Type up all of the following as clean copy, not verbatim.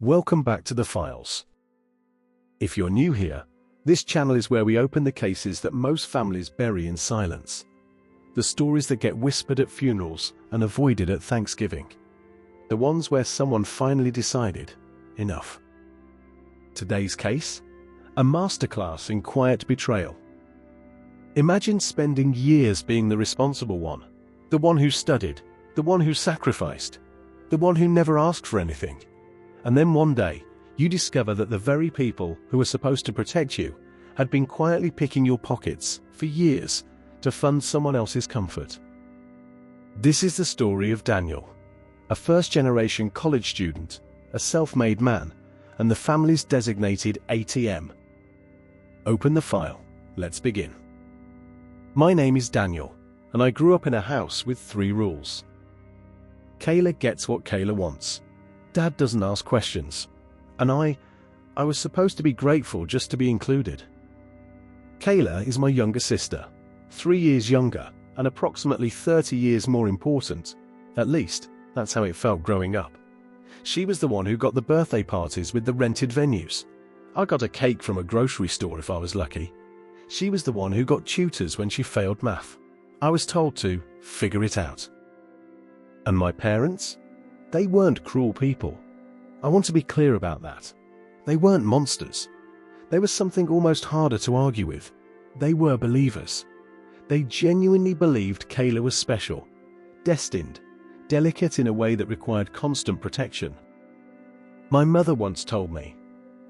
Welcome back to the files. If you're new here, this channel is where we open the cases that most families bury in silence. The stories that get whispered at funerals and avoided at Thanksgiving. The ones where someone finally decided, enough. Today's case? A masterclass in quiet betrayal. Imagine spending years being the responsible one, the one who studied, the one who sacrificed, the one who never asked for anything. And then one day, you discover that the very people who were supposed to protect you had been quietly picking your pockets for years to fund someone else's comfort. This is the story of Daniel, a first-generation college student, a self-made man, and the family's designated ATM. Open the file. Let's begin. My name is Daniel, and I grew up in a house with 3 rules. Kayla gets what Kayla wants. Dad doesn't ask questions. And I was supposed to be grateful just to be included. Kayla is my younger sister, 3 years younger and approximately 30 years more important. At least, that's how it felt growing up. She was the one who got the birthday parties with the rented venues. I got a cake from a grocery store if I was lucky. She was the one who got tutors when she failed math. I was told to figure it out. And my parents? They weren't cruel people. I want to be clear about that. They weren't monsters. They were something almost harder to argue with. They were believers. They genuinely believed Kayla was special, destined, delicate in a way that required constant protection. My mother once told me,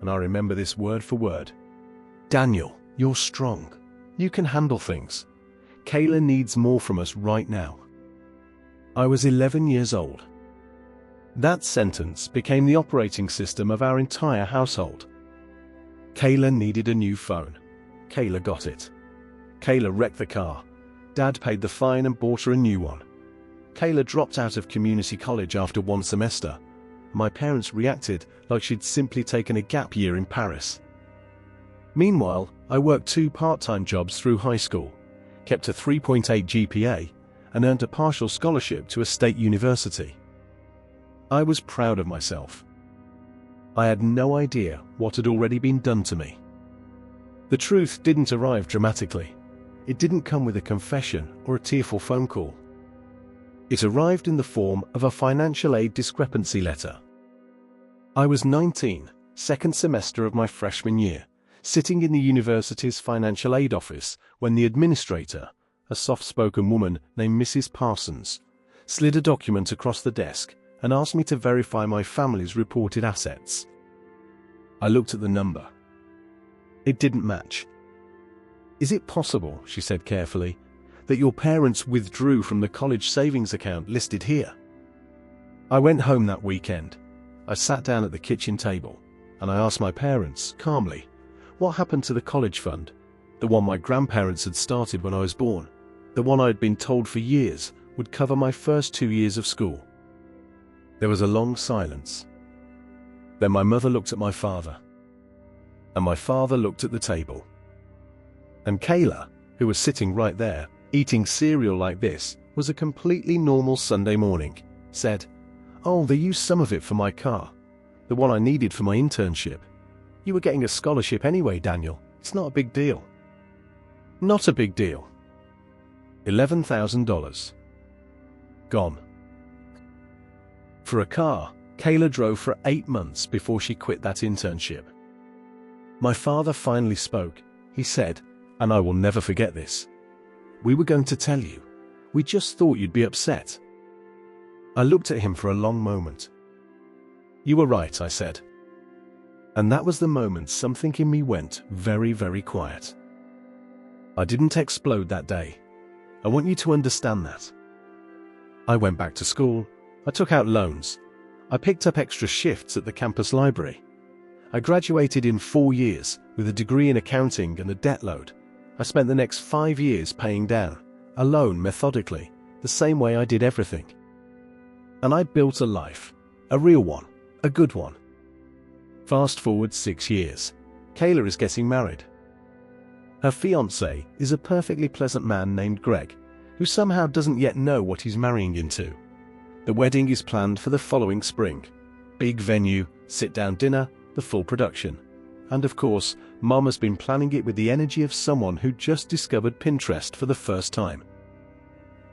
and I remember this word for word, "Daniel, you're strong. You can handle things. Kayla needs more from us right now." I was 11 years old. That sentence became the operating system of our entire household. Kayla needed a new phone. Kayla got it. Kayla wrecked the car. Dad paid the fine and bought her a new one. Kayla dropped out of community college after 1 semester. My parents reacted like she'd simply taken a gap year in Paris. Meanwhile, I worked 2 part-time jobs through high school, kept a 3.8 GPA, and earned a partial scholarship to a state university. I was proud of myself. I had no idea what had already been done to me. The truth didn't arrive dramatically. It didn't come with a confession or a tearful phone call. It arrived in the form of a financial aid discrepancy letter. I was 19, second semester of my freshman year, sitting in the university's financial aid office when the administrator, a soft-spoken woman named Mrs. Parsons, slid a document across the desk and asked me to verify my family's reported assets. I looked at the number. It didn't match. "Is it possible," she said carefully, "that your parents withdrew from the college savings account listed here?" I went home that weekend. I sat down at the kitchen table, and I asked my parents, calmly, what happened to the college fund, the one my grandparents had started when I was born, the one I had been told for years would cover my first 2 years of school. There was a long silence. Then my mother looked at my father, and my father looked at the table. And Kayla, who was sitting right there, eating cereal like this, was a completely normal Sunday morning, said, "Oh, they used some of it for my car, the one I needed for my internship. You were getting a scholarship anyway, Daniel. It's not a big deal." Not a big deal. $11,000. Gone. For a car, Kayla drove for 8 months before she quit that internship. My father finally spoke. He said, and I will never forget this, "We were going to tell you. We just thought you'd be upset." I looked at him for a long moment. "You were right," I said. And that was the moment something in me went very, very quiet. I didn't explode that day. I want you to understand that. I went back to school. I took out loans. I picked up extra shifts at the campus library. I graduated in 4 years with a degree in accounting and a debt load. I spent the next 5 years paying down, alone methodically, the same way I did everything. And I built a life, a real one, a good one. Fast forward 6 years. Kayla is getting married. Her fiancé is a perfectly pleasant man named Greg, who somehow doesn't yet know what he's marrying into. The wedding is planned for the following spring. Big venue, sit-down dinner, the full production. And of course, Mum has been planning it with the energy of someone who just discovered Pinterest for the first time.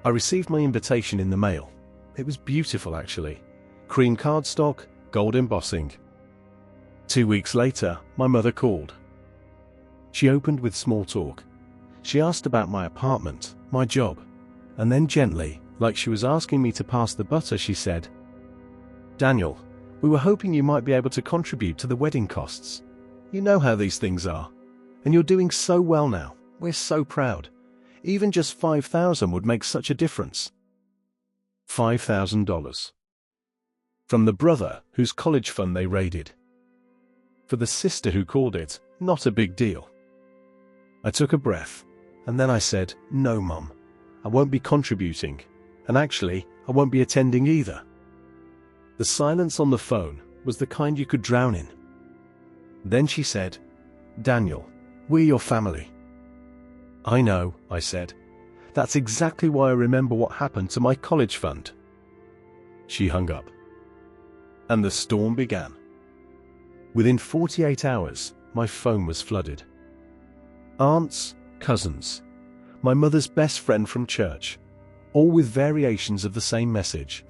I received my invitation in the mail. It was beautiful, actually. Cream cardstock, gold embossing. 2 weeks later, my mother called. She opened with small talk. She asked about my apartment, my job, and then gently, like she was asking me to pass the butter, she said, "Daniel, we were hoping you might be able to contribute to the wedding costs. You know how these things are. And you're doing so well now. We're so proud. Even just $5,000 would make such a difference." $5,000. From the brother whose college fund they raided. For the sister who called it, not a big deal. I took a breath, and then I said, "No, Mum, I won't be contributing, and actually, I won't be attending either." The silence on the phone was the kind you could drown in. Then she said, "Daniel, we're your family." "I know," I said. "That's exactly why I remember what happened to my college fund." She hung up. And the storm began. Within 48 hours, my phone was flooded. Aunts, cousins, my mother's best friend from church, all with variations of the same message.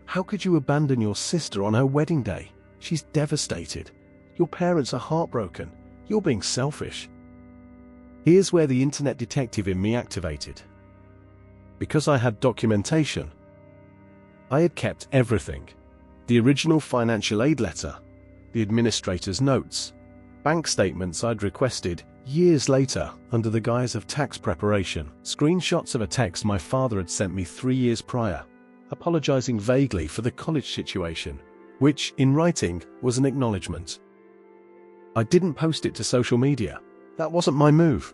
"How could you abandon your sister on her wedding day? She's devastated. Your parents are heartbroken. You're being selfish." Here's where the internet detective in me activated. Because I had documentation. I had kept everything. The original financial aid letter, the administrator's notes, bank statements I'd requested years later under the guise of tax preparation, screenshots of a text my father had sent me 3 years prior, apologizing vaguely for the college situation, which, in writing, was an acknowledgement. I didn't post it to social media. That wasn't my move.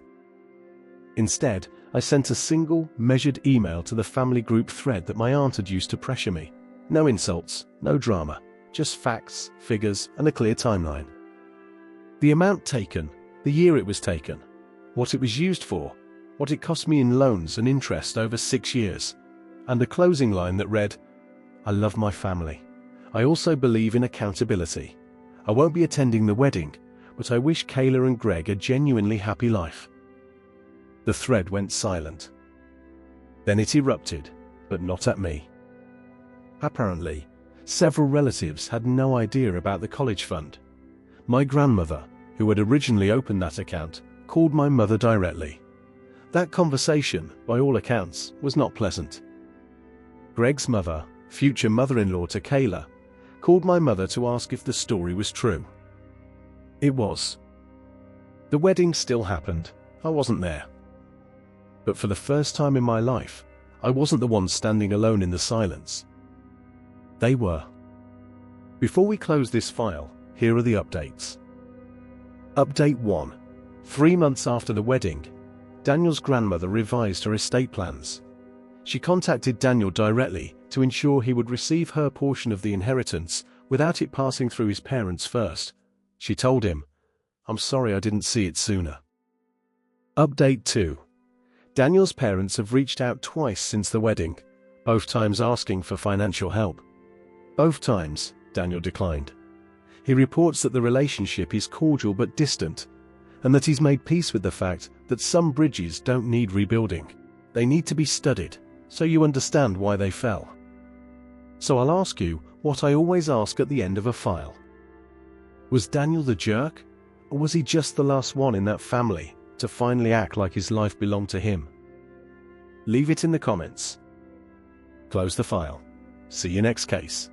Instead, I sent a single, measured email to the family group thread that my aunt had used to pressure me. No insults, no drama, just facts, figures, and a clear timeline. The amount taken, the year it was taken, what it was used for, what it cost me in loans and interest over 6 years, and a closing line that read, "I love my family. I also believe in accountability. I won't be attending the wedding, but I wish Kayla and Greg a genuinely happy life." The thread went silent. Then it erupted, but not at me. Apparently, several relatives had no idea about the college fund. My grandmother, who had originally opened that account, called my mother directly. That conversation, by all accounts, was not pleasant. Greg's mother, future mother-in-law to Kayla, called my mother to ask if the story was true. It was. The wedding still happened. I wasn't there. But for the first time in my life, I wasn't the one standing alone in the silence. They were. Before we close this file, here are the updates. Update 1. 3 months after the wedding, Daniel's grandmother revised her estate plans. She contacted Daniel directly to ensure he would receive her portion of the inheritance without it passing through his parents first. She told him, "I'm sorry I didn't see it sooner." Update 2. Daniel's parents have reached out twice since the wedding, both times asking for financial help. Both times, Daniel declined. He reports that the relationship is cordial but distant, and that he's made peace with the fact that some bridges don't need rebuilding. They need to be studied, so you understand why they fell. So I'll ask you what I always ask at the end of a file. Was Daniel the jerk, or was he just the last one in that family to finally act like his life belonged to him? Leave it in the comments. Close the file. See you next case.